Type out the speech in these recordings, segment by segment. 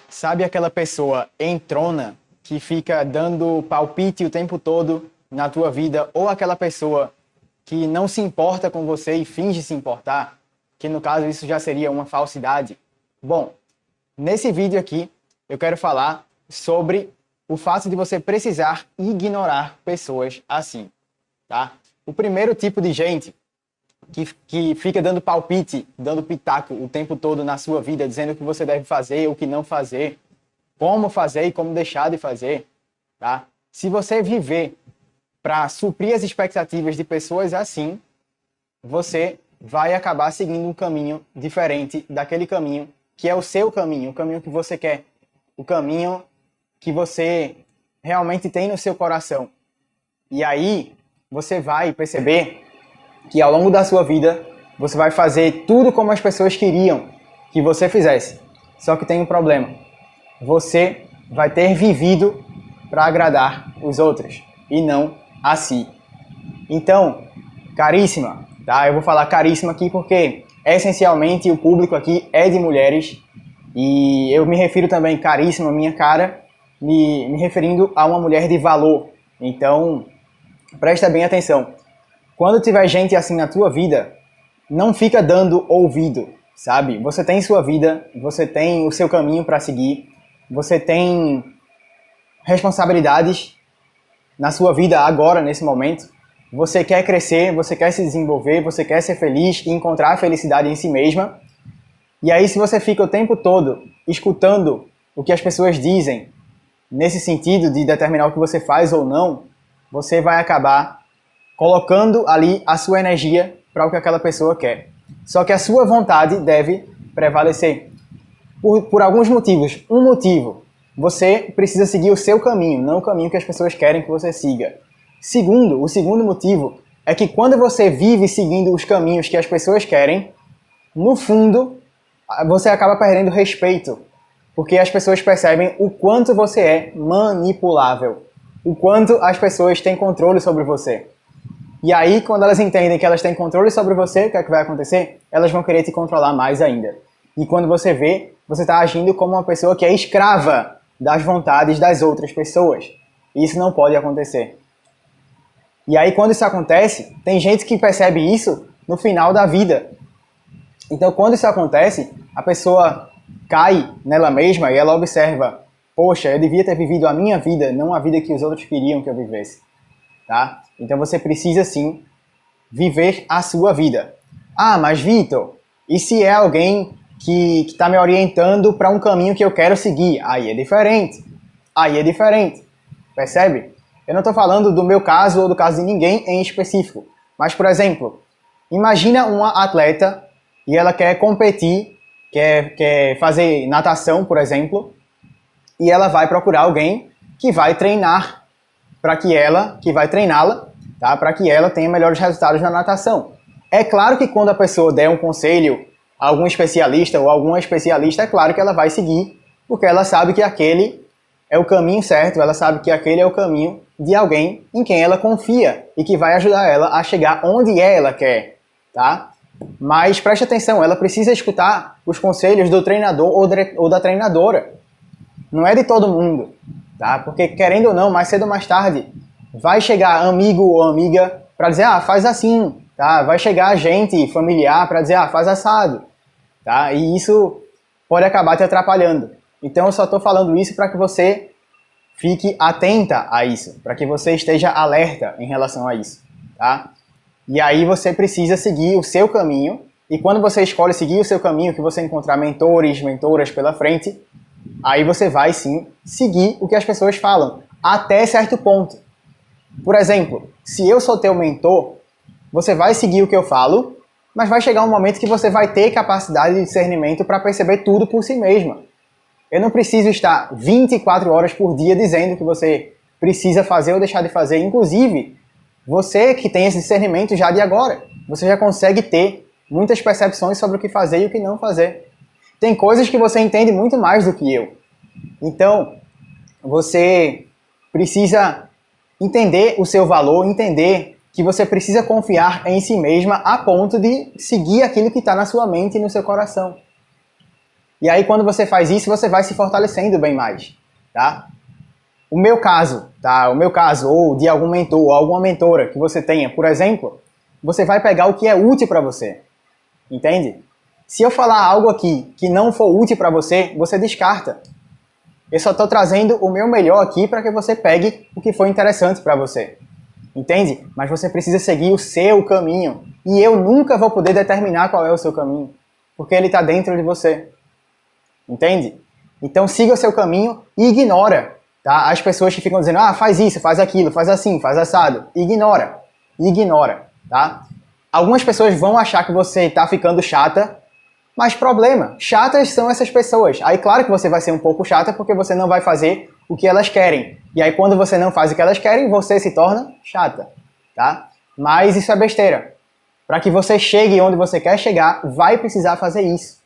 Sabe aquela pessoa entrona que fica dando palpite o tempo todo na tua vida, ou aquela pessoa que não se importa com você e finge se importar, que no caso isso já seria uma falsidade? Bom, nesse vídeo aqui eu quero falar sobre o fato de você precisar ignorar pessoas assim, tá? O primeiro tipo de gente que fica dando palpite, dando pitaco o tempo todo na sua vida, dizendo o que você deve fazer, o que não fazer, como fazer e como deixar de fazer, tá? Se você viver para suprir as expectativas de pessoas assim, você vai acabar seguindo um caminho diferente daquele caminho que é o seu caminho, o caminho que você quer, o caminho que você realmente tem no seu coração. E aí você vai perceber que ao longo da sua vida você vai fazer tudo como as pessoas queriam que você fizesse. Só que tem um problema. Você vai ter vivido para agradar os outros e não a si. Então, caríssima, tá? Eu vou falar caríssima aqui porque essencialmente o público aqui é de mulheres e eu me refiro também caríssima, minha cara, me referindo a uma mulher de valor. Então, presta bem atenção. Quando tiver gente assim na tua vida, não fica dando ouvido, sabe? Você tem sua vida, você tem o seu caminho para seguir, você tem responsabilidades na sua vida agora, nesse momento. Você quer crescer, você quer se desenvolver, você quer ser feliz e encontrar a felicidade em si mesma. E aí, se você fica o tempo todo escutando o que as pessoas dizem, nesse sentido de determinar o que você faz ou não, você vai acabar colocando ali a sua energia para o que aquela pessoa quer. Só que a sua vontade deve prevalecer. Por alguns motivos. Um motivo, você precisa seguir o seu caminho, não o caminho que as pessoas querem que você siga. Segundo, o segundo motivo é que quando você vive seguindo os caminhos que as pessoas querem, no fundo, você acaba perdendo respeito. Porque as pessoas percebem o quanto você é manipulável. O quanto as pessoas têm controle sobre você. E aí, quando elas entendem que elas têm controle sobre você, o que é que vai acontecer? Elas vão querer te controlar mais ainda. E quando você vê, você está agindo como uma pessoa que é escrava das vontades das outras pessoas. E isso não pode acontecer. E aí, quando isso acontece, tem gente que percebe isso no final da vida. Então, quando isso acontece, a pessoa cai nela mesma e ela observa: poxa, eu devia ter vivido a minha vida, não a vida que os outros queriam que eu vivesse. Tá? Então você precisa sim viver a sua vida. Ah, mas Vitor, e se é alguém que está me orientando para um caminho que eu quero seguir? Aí é diferente. Aí é diferente. Percebe? Eu não estou falando do meu caso ou do caso de ninguém em específico. Mas, por exemplo, imagina uma atleta e ela quer competir, quer fazer natação, por exemplo, e ela vai procurar alguém que vai treinar que vai treiná-la, tá? Para que ela tenha melhores resultados na natação. É claro que quando a pessoa der um conselho a algum especialista ou alguma especialista, é claro que ela vai seguir, porque ela sabe que aquele é o caminho certo, ela sabe que aquele é o caminho de alguém em quem ela confia e que vai ajudar ela a chegar onde ela quer, tá? Mas preste atenção, ela precisa escutar os conselhos do treinador ou da treinadora. Não é de todo mundo. Tá? Porque, querendo ou não, mais cedo ou mais tarde, vai chegar amigo ou amiga para dizer, ah, faz assim, tá? Vai chegar gente familiar para dizer, ah, faz assado, tá? E isso pode acabar te atrapalhando. Então, eu só estou falando isso para que você fique atenta a isso, para que você esteja alerta em relação a isso, tá? E aí você precisa seguir o seu caminho, e quando você escolhe seguir o seu caminho, que você encontrar mentores, mentoras pela frente, aí você vai sim seguir o que as pessoas falam, até certo ponto. Por exemplo, se eu sou teu mentor, você vai seguir o que eu falo, mas vai chegar um momento que você vai ter capacidade de discernimento para perceber tudo por si mesma. Eu não preciso estar 24 horas por dia dizendo o que você precisa fazer ou deixar de fazer. Inclusive, você que tem esse discernimento já de agora, você já consegue ter muitas percepções sobre o que fazer e o que não fazer. Tem coisas que você entende muito mais do que eu. Então, você precisa entender o seu valor, entender que você precisa confiar em si mesma a ponto de seguir aquilo que está na sua mente e no seu coração. E aí, quando você faz isso, você vai se fortalecendo bem mais, tá? O meu caso, tá? O meu caso, ou de algum mentor, ou alguma mentora que você tenha, por exemplo, você vai pegar o que é útil para você, entende? Se eu falar algo aqui que não for útil para você, você descarta. Eu só estou trazendo o meu melhor aqui para que você pegue o que foi interessante para você, entende? Mas você precisa seguir o seu caminho. E eu nunca vou poder determinar qual é o seu caminho, porque ele está dentro de você, entende? Então siga o seu caminho e ignora, tá? As pessoas que ficam dizendo, faz isso, faz aquilo, faz assim, faz assado. Ignora, tá? Algumas pessoas vão achar que você está ficando chata, mas problema, chatas são essas pessoas. Aí claro que você vai ser um pouco chata porque você não vai fazer o que elas querem. E aí quando você não faz o que elas querem, você se torna chata, tá? Mas isso é besteira. Para que você chegue onde você quer chegar, vai precisar fazer isso.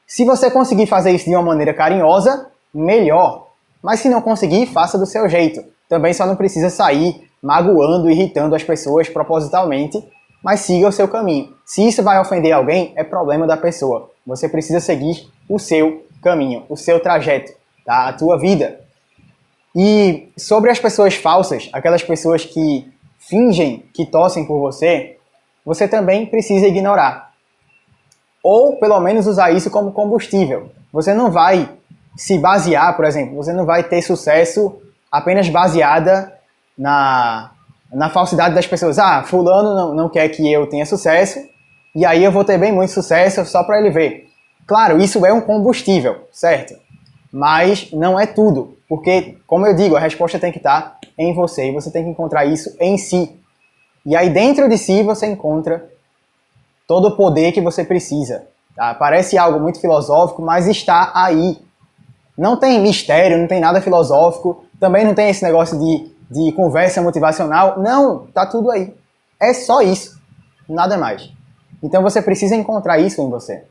Se você conseguir fazer isso de uma maneira carinhosa, melhor. Mas se não conseguir, faça do seu jeito. Também só não precisa sair magoando, irritando as pessoas propositalmente, mas siga o seu caminho. Se isso vai ofender alguém, é problema da pessoa. Você precisa seguir o seu caminho, o seu trajeto, tá? A tua vida. E sobre as pessoas falsas, aquelas pessoas que fingem que torcem por você, você também precisa ignorar. Ou pelo menos usar isso como combustível. Você não vai se basear, por exemplo, você não vai ter sucesso apenas baseada na falsidade das pessoas. Fulano não quer que eu tenha sucesso, e aí eu vou ter bem muito sucesso só para ele ver. Claro, isso é um combustível, certo? Mas não é tudo, porque, como eu digo, a resposta tem que estar em você, e você tem que encontrar isso em si. E aí dentro de si você encontra todo o poder que você precisa. Tá? Parece algo muito filosófico, mas está aí. Não tem mistério, não tem nada filosófico, também não tem esse negócio de conversa motivacional. Não, tá tudo aí. É só isso, nada mais. Então você precisa encontrar isso em você.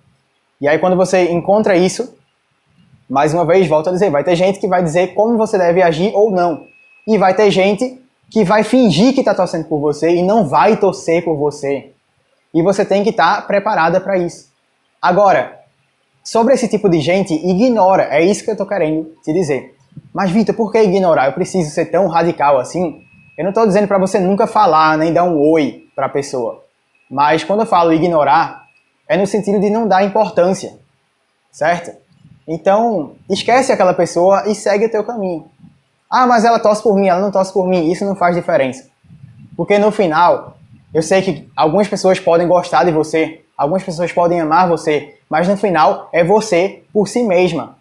E aí quando você encontra isso, mais uma vez, volto a dizer, vai ter gente que vai dizer como você deve agir ou não. E vai ter gente que vai fingir que está torcendo por você e não vai torcer por você. E você tem que estar preparada para isso. Agora, sobre esse tipo de gente, ignora. É isso que eu estou querendo te dizer. Mas, Vitor, por que ignorar? Eu preciso ser tão radical assim? Eu não estou dizendo para você nunca falar, nem dar um oi para a pessoa. Mas quando eu falo ignorar, é no sentido de não dar importância. Certo? Então, esquece aquela pessoa e segue o teu caminho. Mas ela torce por mim, ela não torce por mim. Isso não faz diferença. Porque no final, eu sei que algumas pessoas podem gostar de você, algumas pessoas podem amar você, mas no final é você por si mesma.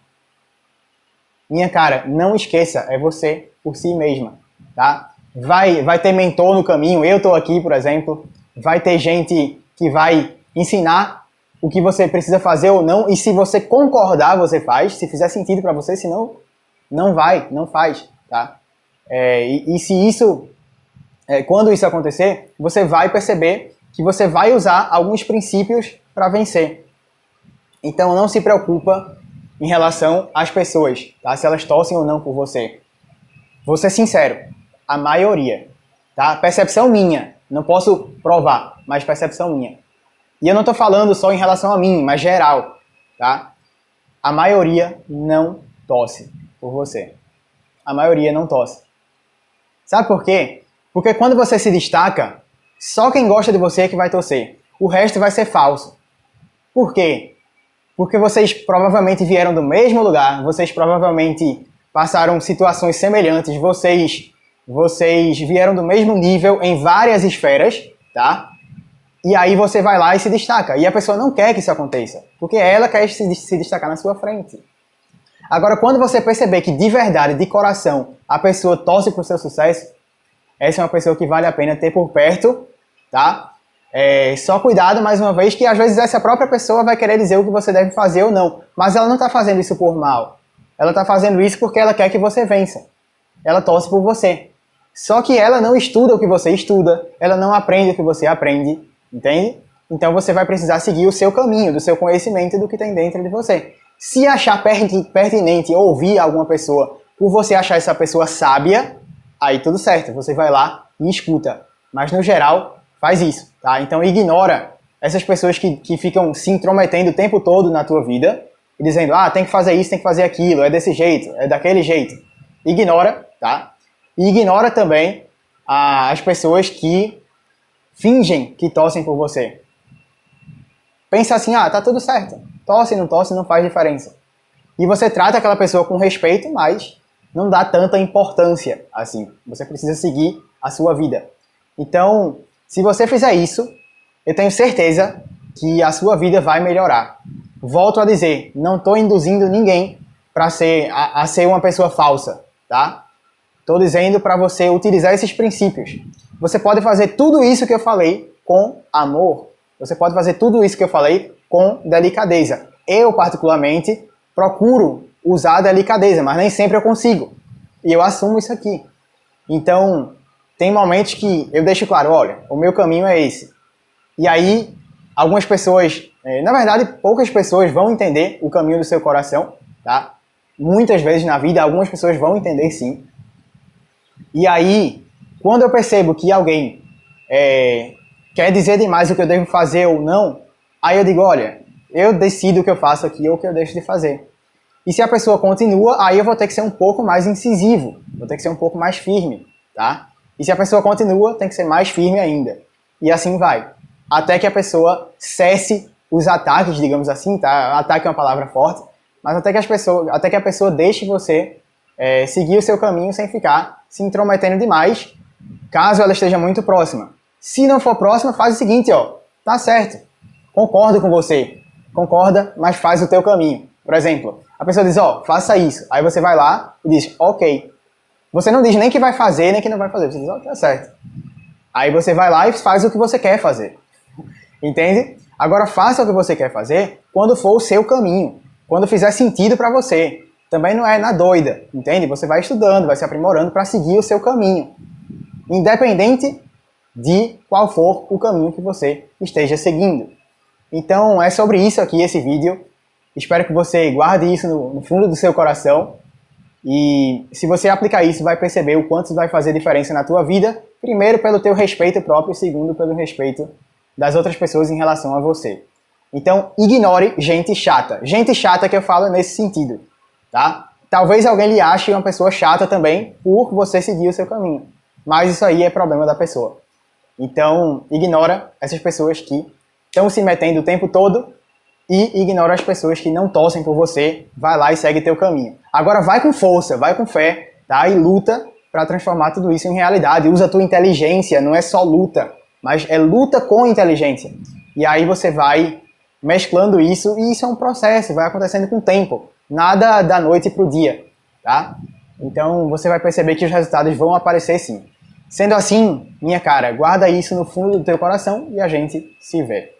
Minha cara, não esqueça, é você por si mesma, tá? Vai ter mentor no caminho, eu tô aqui, por exemplo, vai ter gente que vai ensinar o que você precisa fazer ou não, e se você concordar, você faz, se fizer sentido para você, senão não vai, não faz, tá? E se isso... quando isso acontecer, você vai perceber que você vai usar alguns princípios para vencer. Então não se preocupa em relação às pessoas, tá? Se elas torcem ou não por você. Vou ser sincero, a maioria, tá? Percepção minha, não posso provar, mas percepção minha. E eu não estou falando só em relação a mim, mas geral, tá? A maioria não torce por você. A maioria não torce. Sabe por quê? Porque quando você se destaca, só quem gosta de você é que vai torcer. O resto vai ser falso. Por quê? Porque vocês provavelmente vieram do mesmo lugar, vocês provavelmente passaram situações semelhantes, vocês vieram do mesmo nível em várias esferas, tá? E aí você vai lá e se destaca. E a pessoa não quer que isso aconteça, porque ela quer se destacar na sua frente. Agora, quando você perceber que de verdade, de coração, a pessoa torce pro seu sucesso, essa é uma pessoa que vale a pena ter por perto, tá? Só cuidado, mais uma vez, que às vezes essa própria pessoa vai querer dizer o que você deve fazer ou não. Mas ela não está fazendo isso por mal. Ela está fazendo isso porque ela quer que você vença. Ela torce por você. Só que ela não estuda o que você estuda, ela não aprende o que você aprende, entende? Então você vai precisar seguir o seu caminho, do seu conhecimento e do que tem dentro de você. Se achar pertinente ouvir alguma pessoa por você achar essa pessoa sábia, aí tudo certo, você vai lá e escuta. Mas no geral, faz isso, tá? Então ignora essas pessoas que ficam se intrometendo o tempo todo na tua vida, e dizendo, ah, tem que fazer isso, tem que fazer aquilo, é desse jeito, é daquele jeito. Ignora, tá? E ignora também as pessoas que fingem que torcem por você. Pensa assim, ah, tá tudo certo. Tosse, não faz diferença. E você trata aquela pessoa com respeito, mas não dá tanta importância assim. Você precisa seguir a sua vida. Então, se você fizer isso, eu tenho certeza que a sua vida vai melhorar. Volto a dizer, não estou induzindo ninguém para ser uma pessoa falsa, tá? Estou dizendo para você utilizar esses princípios. Você pode fazer tudo isso que eu falei com amor. Você pode fazer tudo isso que eu falei com delicadeza. Eu, particularmente, procuro usar a delicadeza, mas nem sempre eu consigo. E eu assumo isso aqui. Então, tem momentos que eu deixo claro, olha, o meu caminho é esse. E aí, algumas pessoas, na verdade, poucas pessoas vão entender o caminho do seu coração, tá? Muitas vezes na vida, algumas pessoas vão entender sim. E aí, quando eu percebo que alguém quer dizer demais o que eu devo fazer ou não, aí eu digo, olha, eu decido o que eu faço aqui ou o que eu deixo de fazer. E se a pessoa continua, aí eu vou ter que ser um pouco mais incisivo, vou ter que ser um pouco mais firme, tá? E se a pessoa continua, tem que ser mais firme ainda. E assim vai. Até que a pessoa cesse os ataques, digamos assim, tá? Ataque é uma palavra forte, mas até que a pessoa deixe você seguir o seu caminho sem ficar se intrometendo demais, caso ela esteja muito próxima. Se não for próxima, faz o seguinte, ó, tá certo, concordo com você, concorda, mas faz o teu caminho. Por exemplo, a pessoa diz, ó, faça isso, aí você vai lá e diz, ok. Você não diz nem que vai fazer, nem que não vai fazer, você diz, ó, tá certo. Aí você vai lá e faz o que você quer fazer, entende? Agora faça o que você quer fazer quando for o seu caminho, quando fizer sentido para você. Também não é na doida, entende? Você vai estudando, vai se aprimorando para seguir o seu caminho, independente de qual for o caminho que você esteja seguindo. Então é sobre isso aqui esse vídeo. Espero que você guarde isso no fundo do seu coração. E se você aplicar isso, vai perceber o quanto isso vai fazer diferença na tua vida. Primeiro, pelo teu respeito próprio. E segundo, pelo respeito das outras pessoas em relação a você. Então, ignore gente chata. Gente chata que eu falo nesse sentido, tá? Talvez alguém lhe ache uma pessoa chata também por você seguir o seu caminho. Mas isso aí é problema da pessoa. Então, ignora essas pessoas que estão se metendo o tempo todo e ignora as pessoas que não torcem por você. Vai lá e segue teu caminho. Agora vai com força, vai com fé, tá? E luta para transformar tudo isso em realidade. Usa a tua inteligência, não é só luta, mas é luta com inteligência. E aí você vai mesclando isso e isso é um processo, vai acontecendo com o tempo. Nada da noite pro dia, tá? Então você vai perceber que os resultados vão aparecer sim. Sendo assim, minha cara, guarda isso no fundo do teu coração e a gente se vê.